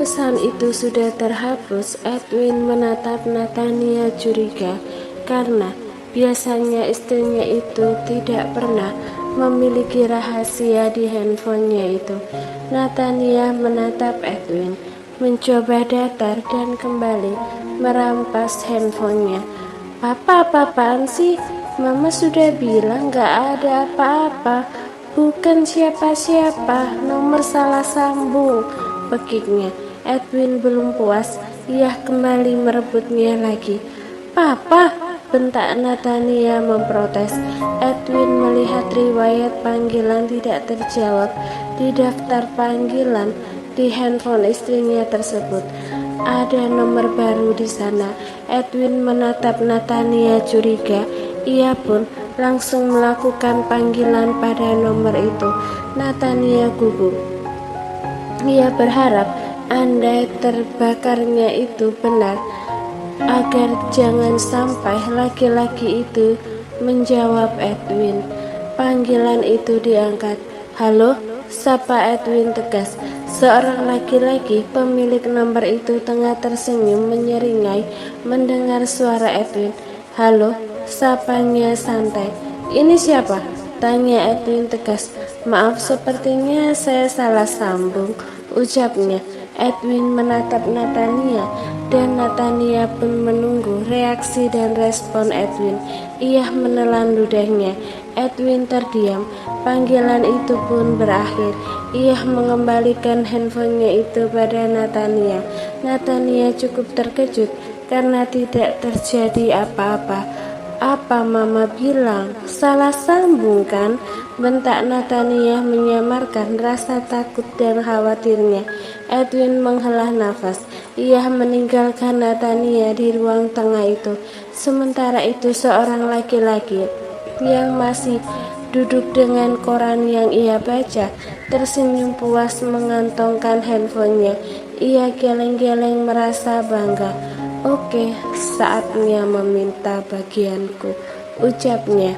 pesan itu sudah terhapus, Edwin menatap Natania curiga karena biasanya istrinya itu tidak pernah memiliki rahasia di handphonenya itu. Natania menatap Edwin, mencoba datar dan kembali merampas handphonenya. Papa, apaan sih? Mama sudah bilang gak ada apa-apa. Bukan siapa-siapa, nomor salah sambung, pekiknya. Edwin belum puas, ia kembali merebutnya lagi. Papa, bentak Natania memprotes. Edwin melihat riwayat panggilan tidak terjawab di daftar panggilan di handphone istrinya tersebut. Ada nomor baru di sana. Edwin menatap Natania curiga. Ia pun langsung melakukan panggilan pada nomor itu. Natania gugup. Ia berharap andai terbakarnya itu benar, agar jangan sampai laki-laki itu menjawab Edwin. Panggilan itu diangkat. Halo, sapa Edwin tegas. Seorang laki-laki pemilik nomor itu tengah tersenyum menyeringai mendengar suara Edwin. Halo, sapanya santai. Ini siapa? Tanya Edwin tegas. Maaf, sepertinya saya salah sambung, ucapnya. Edwin menatap Natania dan Natania pun menunggu reaksi dan respon Edwin. Ia menelan ludahnya. Edwin terdiam. Panggilan itu pun berakhir. Ia mengembalikan handphonenya itu pada Natania. Natania cukup terkejut karena tidak terjadi apa-apa. Apa mama bilang? Salah sambung kan? Bentak Natania menyamarkan rasa takut dan khawatirnya. Edwin menghela nafas. Ia meninggalkan Natania di ruang tengah itu. Sementara itu seorang laki-laki yang masih duduk dengan koran yang ia baca tersenyum puas mengantongkan handphonenya. Ia geleng-geleng merasa bangga. Oke, saatnya meminta bagianku, ucapnya.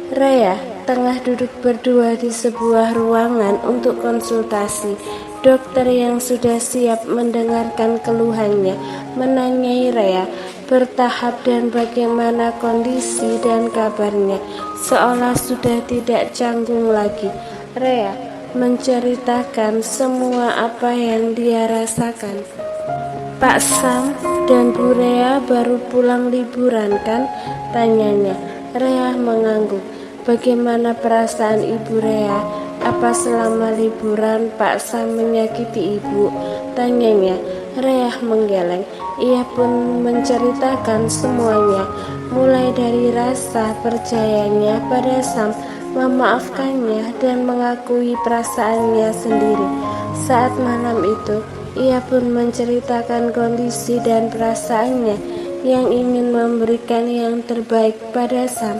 Rea tengah duduk berdua di sebuah ruangan untuk konsultasi. Dokter yang sudah siap mendengarkan keluhannya menanyai Rea bertahap dan bagaimana kondisi dan kabarnya, seolah sudah tidak canggung lagi. Rea menceritakan semua apa yang dia rasakan. Pak Sam dan Bu Rea baru pulang liburan kan? Tanyanya. Rea mengangguk. Bagaimana perasaan Ibu Rea? Apa selama liburan Pak Sam menyakiti Ibu? Tanyanya. Rea menggeleng. Ia pun menceritakan semuanya, mulai dari rasa percayanya pada Sam, memaafkannya dan mengakui perasaannya sendiri. Saat malam itu, ia pun menceritakan kondisi dan perasaannya yang ingin memberikan yang terbaik pada Sam,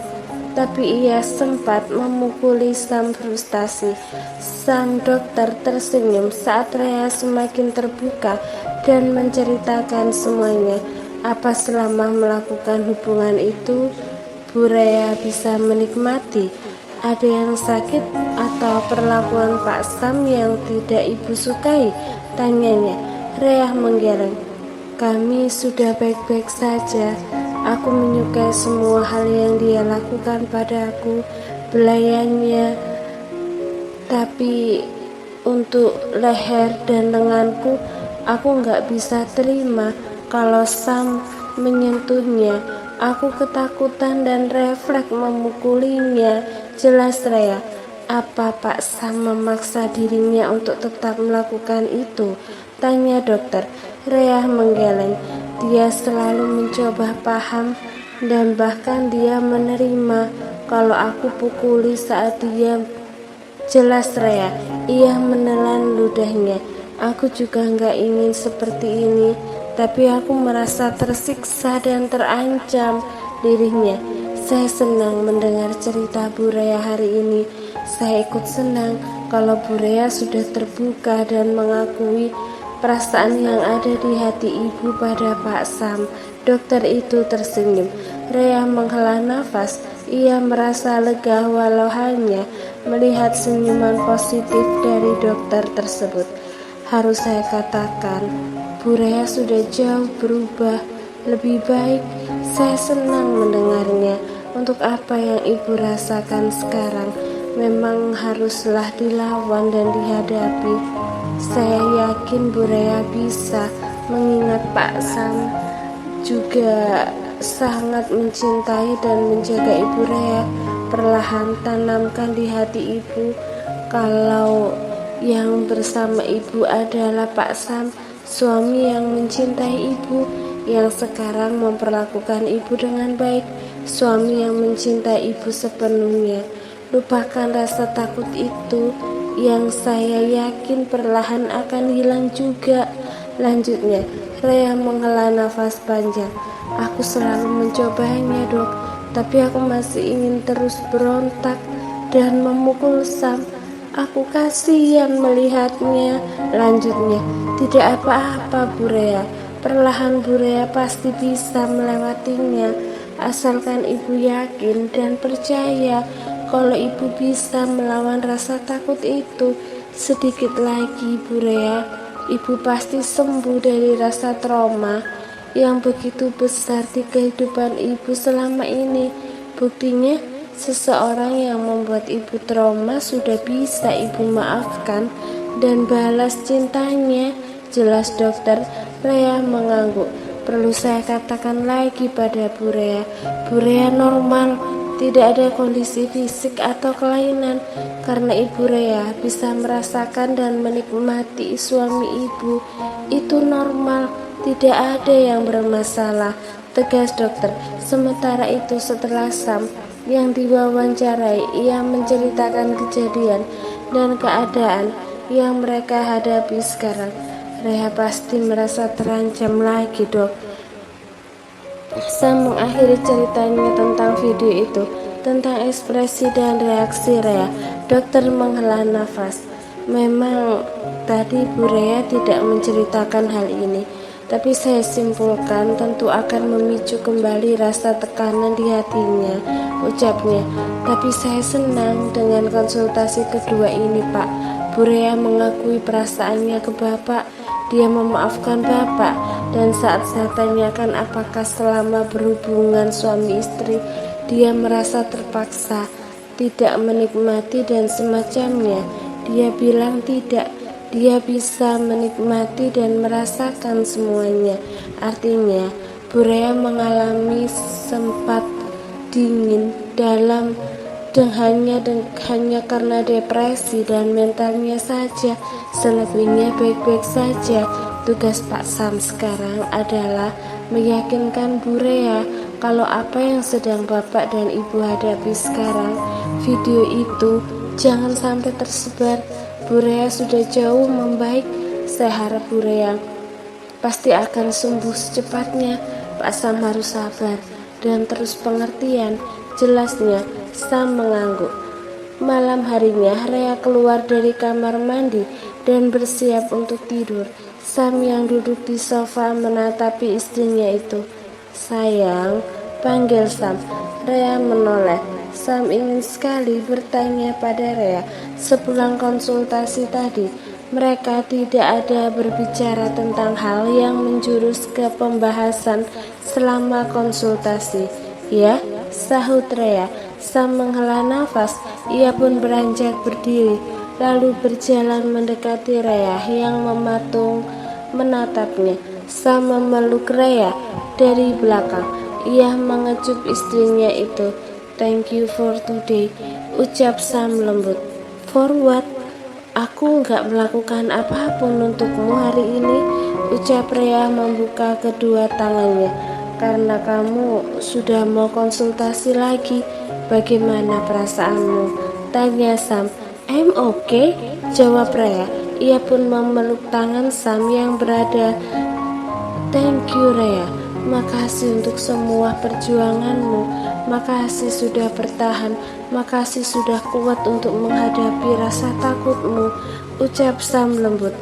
tapi ia sempat memukuli Sam frustasi. Sang dokter tersenyum saat Rea semakin terbuka dan menceritakan semuanya. Apa selama melakukan hubungan itu, Bu Rea bisa menikmati? Ada yang sakit atau perlakuan Pak Sam yang tidak Ibu sukai? Tanyanya. Rea menggeleng. Kami sudah baik-baik saja. Aku menyukai semua hal yang dia lakukan padaku, belayannya. Tapi untuk leher dan lenganku, aku nggak bisa terima kalau Sam menyentuhnya. Aku ketakutan dan refleks memukulinya. Jelas Rea. Apa Pak Sam memaksa dirinya untuk tetap melakukan itu? Tanya dokter. Rea menggeleng. Dia selalu mencoba paham dan bahkan dia menerima kalau aku pukuli saat dia. Jelas Rea. Ia menelan ludahnya. Aku juga nggak ingin seperti ini, tapi aku merasa tersiksa dan terancam dirinya. Saya senang mendengar cerita Bu Rea hari ini. Saya ikut senang kalau Bu Rea sudah terbuka dan mengakui perasaan yang ada di hati ibu pada Pak Sam. Dokter itu tersenyum. Rea menghela nafas. Ia merasa lega walau hanya melihat senyuman positif dari dokter tersebut. Harus saya katakan, Bu Rea sudah jauh berubah, lebih baik. Saya senang mendengarnya. Untuk apa yang Ibu rasakan sekarang memang haruslah dilawan dan dihadapi. Saya yakin Bu Rea bisa, mengingat Pak Sam juga sangat mencintai dan menjaga Ibu Rea. Perlahan tanamkan di hati Ibu kalau yang bersama Ibu adalah Pak Sam, suami yang mencintai Ibu, yang sekarang memperlakukan Ibu dengan baik, suami yang mencintai Ibu sepenuhnya. Lupakan rasa takut itu yang saya yakin perlahan akan hilang juga. Lanjutnya, Rea menghela nafas panjang. Aku selalu mencobanya, Dok, tapi aku masih ingin terus berontak dan memukul Sam. Aku kasihan melihatnya. Lanjutnya, tidak apa-apa Bu Rea. Perlahan Bu Rea pasti bisa melewatinya. Asalkan Ibu yakin dan percaya kalau Ibu bisa melawan rasa takut itu. Sedikit lagi Bu Rea, Ibu pasti sembuh dari rasa trauma yang begitu besar di kehidupan Ibu selama ini. Buktinya, seseorang yang membuat Ibu trauma sudah bisa Ibu maafkan dan balas cintanya. Jelas dokter. Rea mengangguk. Perlu saya katakan lagi pada Bu Rea, Bu Rea normal, tidak ada kondisi fisik atau kelainan, karena Ibu Rea bisa merasakan dan menikmati suami Ibu. Itu normal, tidak ada yang bermasalah, tegas dokter. Sementara itu setelah Sam yang diwawancarai, ia menceritakan kejadian dan keadaan yang mereka hadapi sekarang. Rea pasti merasa terancam lagi, Dok. Sam mengakhiri ceritanya tentang video itu, tentang ekspresi dan reaksi Rea. Dokter menghela nafas. Memang tadi Bu Rea tidak menceritakan hal ini, tapi saya simpulkan tentu akan memicu kembali rasa tekanan di hatinya, ucapnya. Tapi saya senang dengan konsultasi kedua ini, Pak. Bu Rea mengakui perasaannya ke Bapak. Dia memaafkan Bapak, dan saat saya tanyakan apakah selama berhubungan suami istri dia merasa terpaksa, tidak menikmati dan semacamnya, dia bilang tidak. Dia bisa menikmati dan merasakan semuanya. Artinya, Bu Rea mengalami sempat dingin dalam dan hanya karena depresi dan mentalnya saja. Selebihnya baik-baik saja. Tugas Pak Sam sekarang adalah meyakinkan Bu Rea kalau apa yang sedang Bapak dan Ibu hadapi sekarang, video itu jangan sampai tersebar. Bu Rea sudah jauh membaik. Saya harap Bu Rea pasti akan sembuh secepatnya. Pak Sam harus sabar dan terus pengertian. Jelasnya, Sam mengangguk. Malam harinya, Rea keluar dari kamar mandi dan bersiap untuk tidur. Sam yang duduk di sofa menatapi istrinya itu. Sayang, panggil Sam. Rea menoleh. Sam ingin sekali bertanya pada Rea. Sepulang konsultasi tadi, mereka tidak ada berbicara tentang hal yang menjurus ke pembahasan selama konsultasi. Ya, sahut Rea. Sam menghela nafas. Ia pun beranjak berdiri, lalu berjalan mendekati Rea yang mematung menatapnya. Sam memeluk Rea dari belakang. Ia mengecup istrinya itu. Thank you for today, ucap Sam lembut. For what? Aku nggak melakukan apapun untukmu hari ini, ucap Rea membuka kedua tangannya. Karena kamu sudah mau konsultasi lagi, bagaimana perasaanmu? Tanya Sam. I'm okay, jawab Rea. Ia pun memeluk tangan Sam yang berada. Thank you Rea, makasih untuk semua perjuanganmu, makasih sudah bertahan, makasih sudah kuat untuk menghadapi rasa takutmu, ucap Sam lembut.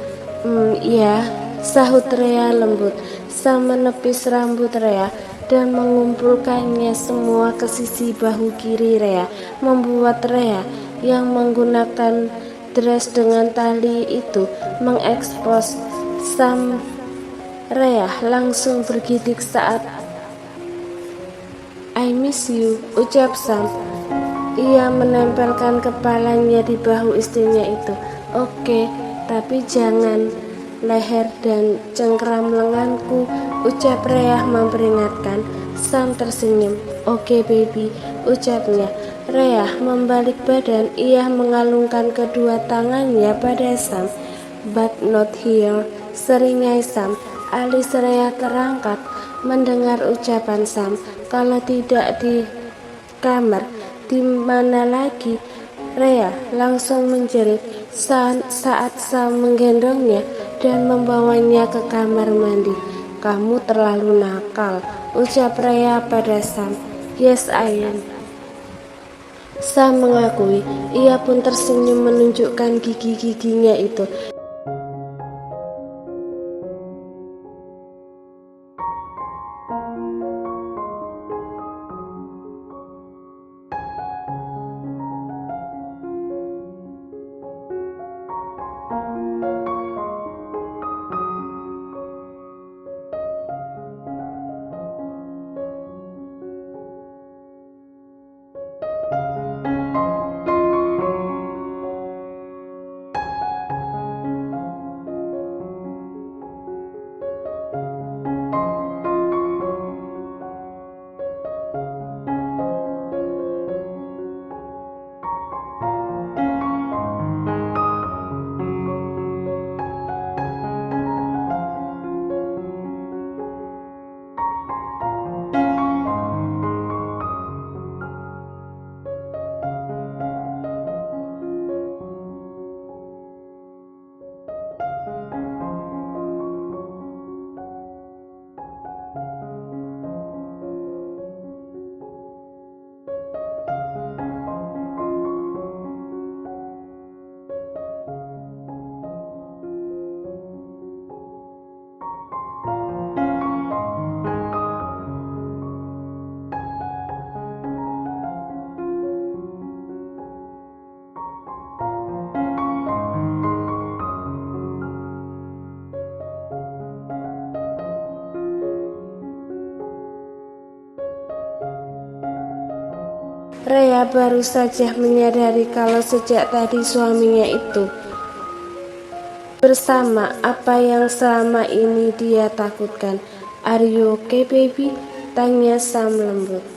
Ya, sahut Rea lembut. Sam menepis rambut Rea dan mengumpulkannya semua ke sisi bahu kiri Rea, membuat Rea yang menggunakan dress dengan tali itu mengekspos Sam. Rea langsung bergidik saat "I miss you," ucap Sam. Ia menempelkan kepalanya di bahu istrinya itu. "Oke, tapi jangan leher dan cengkram lenganku," ucap Rea memperingatkan. Sam tersenyum. "Oke, baby," ucapnya. Rea membalik badan. Ia mengalungkan kedua tangannya pada Sam. "But not here," seringai Sam. Alis Rea terangkat mendengar ucapan Sam. "Kalau tidak di kamar, di mana lagi?" Rea langsung menjerit saat Sam menggendongnya dan membawanya ke kamar mandi. "Kamu terlalu nakal," ucap Rea pada Sam. "Yes, I am," Sam mengakui. Ia pun tersenyum menunjukkan gigi-giginya itu. Rea baru saja menyadari kalau sejak tadi suaminya itu bersama apa yang selama ini dia takutkan. "Are you okay, baby?" tanya Sam lembut.